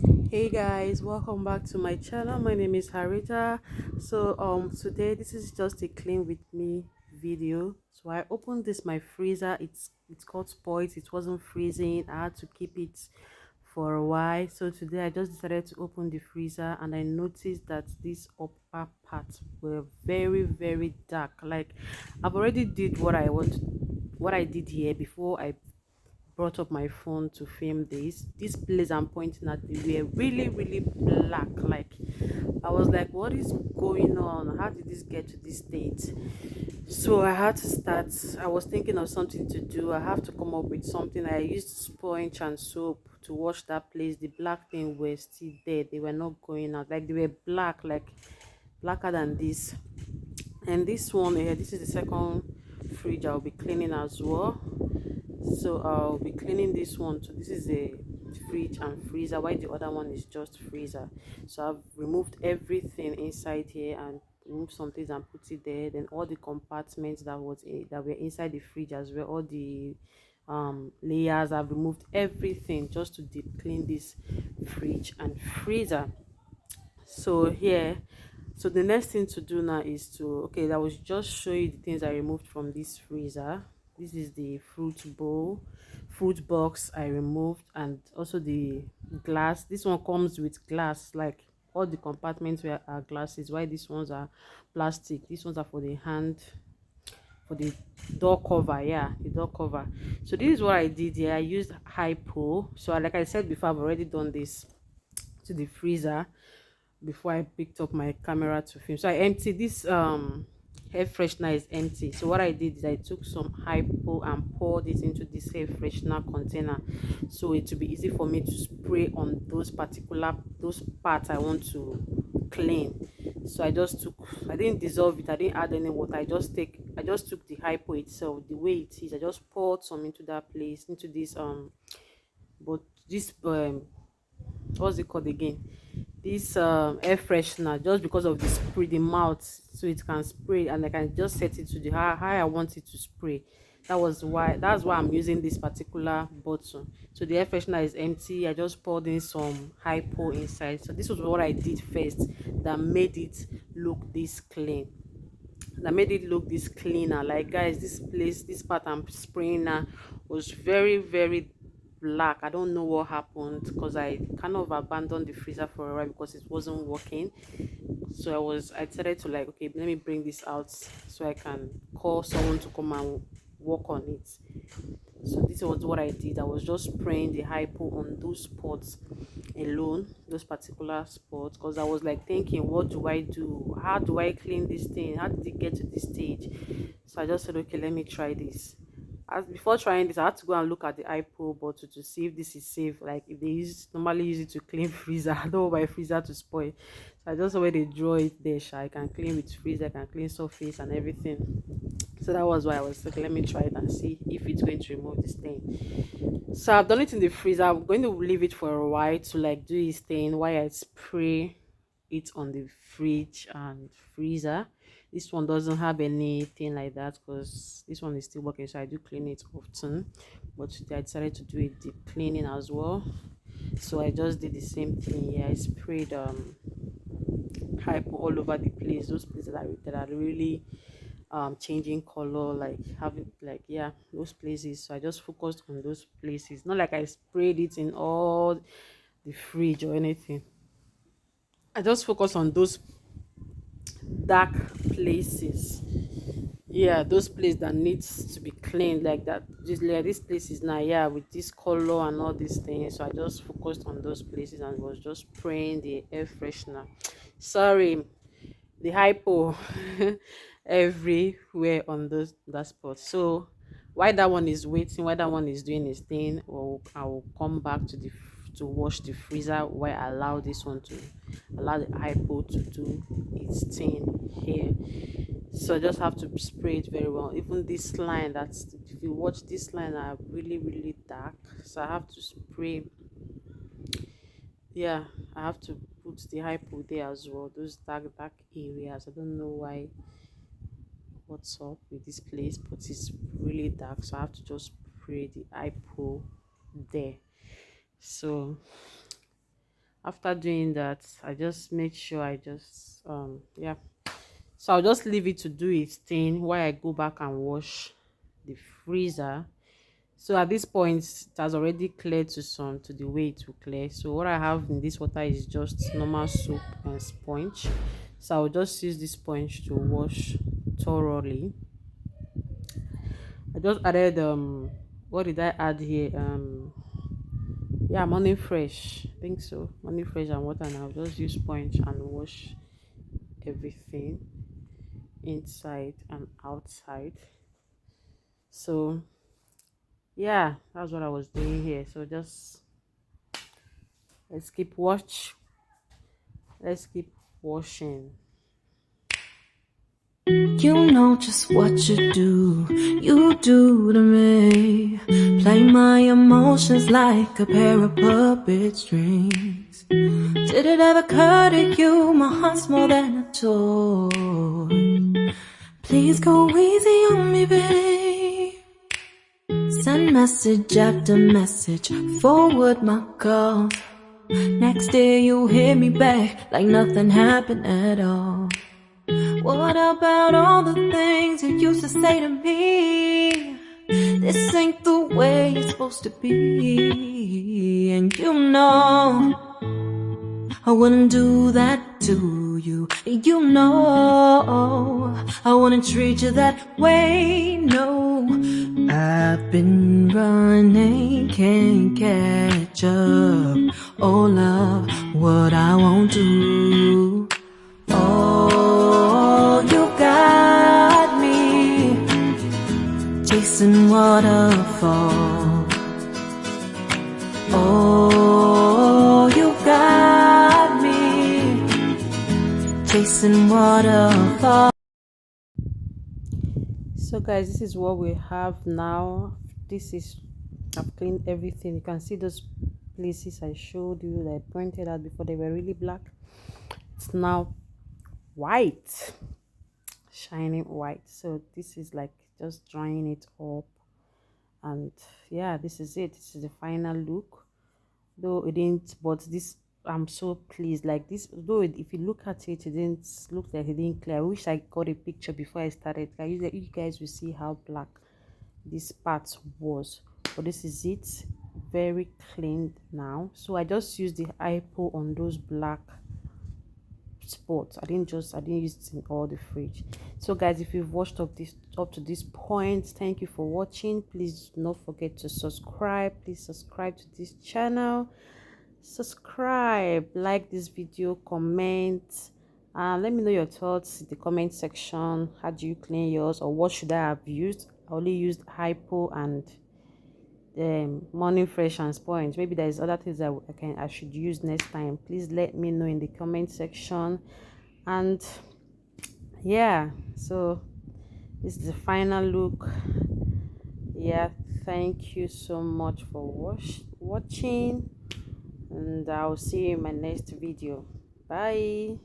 Hey guys, welcome back to my channel. My name is Harita. Today this is just a clean with me video. So I opened this my freezer. It's got spoiled. It wasn't freezing. I had to keep it for a while. So today I just decided to open the freezer and I noticed that these upper parts were very dark. Like I've already did what I did here before I brought up my phone to film this place I'm pointing at, they were really black. Like I was like, what is going on? How did this get to this state? So I had to start. I was thinking of something to do. I have to come up with something. I used sponge and soap to wash that place. The black thing were still there. They were not going out. Like they were black, like blacker than this. And this one here, this is the second fridge I'll be cleaning as well. So I'll be cleaning this one. So this is a fridge and freezer, while the other one is just freezer. So I've removed everything inside here and removed some things and put it there. Then all the compartments that were inside the fridge as well, all the layers, I've removed everything just to deep clean this fridge and freezer. So here, so the next thing to do now is to, okay, I will just show you the things I removed from this freezer. This is the fruit box I removed, and also the glass. This one comes with glass, like all the compartments where are glasses, while these ones are plastic. These ones are for the hand, for the door cover. Yeah, the door cover. So this is what I did here. I used hypo. So like I said before, I've already done this to the freezer before I picked up my camera to film. So I emptied this air freshener is empty. So what I did is I took some hypo and poured it into this air freshener container, so it will be easy for me to spray on those parts I want to clean. So I didn't dissolve it, I didn't add any water. I just took the hypo itself the way it is. I just poured some into that place, into this but this what's it called again, this air freshener, just because of the spray, the mouth, so it can spray, and I can just set it to the how I want it to spray. That's why I'm using this particular bottle. So the air freshener is empty. I just poured in some hypo inside. So this was what I did first that made it look this clean, that made it look this cleaner. Like guys, this place, this part I'm spraying now was very black. I don't know what happened, because I kind of abandoned the freezer for a while because it wasn't working. So I decided to, like, okay, let me bring this out so I can call someone to come and work on it. So this was what I did. I was just spraying the hypo on those spots alone, those particular spots, because I was like thinking, what do I do? How do I clean this thing? How did it get to this stage? So I just said, okay, let me try this. Before trying this, I had to go and look at the iPo bottle to see if this is safe. Like if they normally use it to clean freezer, I don't want my freezer to spoil. So I just saw where they draw it there. I can clean with freezer, I can clean surface and everything. So that was why I was like, let me try it and see if it's going to remove this thing. So I've done it in the freezer. I'm going to leave it for a while to like do its thing while I spray it on the fridge and freezer. This one doesn't have anything like that because this one is still working, so I do clean it often. But today I decided to do a deep cleaning as well. So I just did the same thing here. I sprayed hypo all over the place, those places that are really changing color, like having, like, yeah, those places. So I just focused on those places, not like I sprayed it in all the fridge or anything. I just focused on those dark places. Yeah, those places that needs to be cleaned, like that, just like this place is now, yeah, with this color and all these things. So I just focused on those places and was just spraying the air freshener, sorry, the hypo, everywhere on that spot. So while that one is waiting, while that one is doing its thing, or I will come back to wash the freezer while I allow this one to allow the hypo to do its thing here. So I just have to spray it very well. Even this line, that's, if you watch this line, are really dark, so I have to spray. Yeah, I have to put the hypo there as well, those dark areas. I don't know why, what's up with this place, but it's really dark, so I have to just spray the hypo there. So after doing that, I just make sure I just yeah, so I'll just leave it to do its thing while I go back and wash the freezer. So at this point it has already cleared to the way it will clear. So what I have in this water is just normal soap and sponge. So I'll just use this sponge to wash thoroughly. I just added what did I add here? Yeah, morning fresh, I think so, morning fresh and water, and I'll just use sponge and wash everything inside and outside. So yeah, that's what I was doing here. So just let's keep washing. You know just what you do to me. Play my emotions like a pair of puppet strings. Did it ever occur to you my heart's more than a toy? Please go easy on me, babe. Send message after message, forward my calls. Next day you hit me back like nothing happened at all. What about all the things you used to say to me? This ain't the way it's supposed to be. And you know I wouldn't do that to you. You know I wouldn't treat you that way, no. I've been running, can't catch up. Oh love, what I won't do. Oh, you got me chasing waterfalls. Oh, you got me chasing waterfalls. So guys, this is what we have now. This is, I've cleaned everything. You can see those places I showed you that I pointed out before, they were really black. It's now white, shining white. So this is like just drying it up, and yeah, this is it. This is the final look, though it didn't, but this, I'm so pleased. Like this, though if you look at it, it didn't look like it didn't clear. I wish I got a picture before I started. Like you guys will see how black this part was, but this is it, very clean now. So I just used the hypo on those black spots. I didn't use it in all the fridge. So guys, if you've watched up to this point, thank you for watching. Please do not forget to subscribe. Please subscribe to this channel, subscribe, like this video, comment, and let me know your thoughts in the comment section. How do you clean yours, or what should I have used? I only used hypo and morning fresh and sponge. Maybe there's other things that I should use next time. Please let me know in the comment section. And yeah, so this is the final look. Yeah, thank you so much for watching, and I'll see you in my next video. Bye.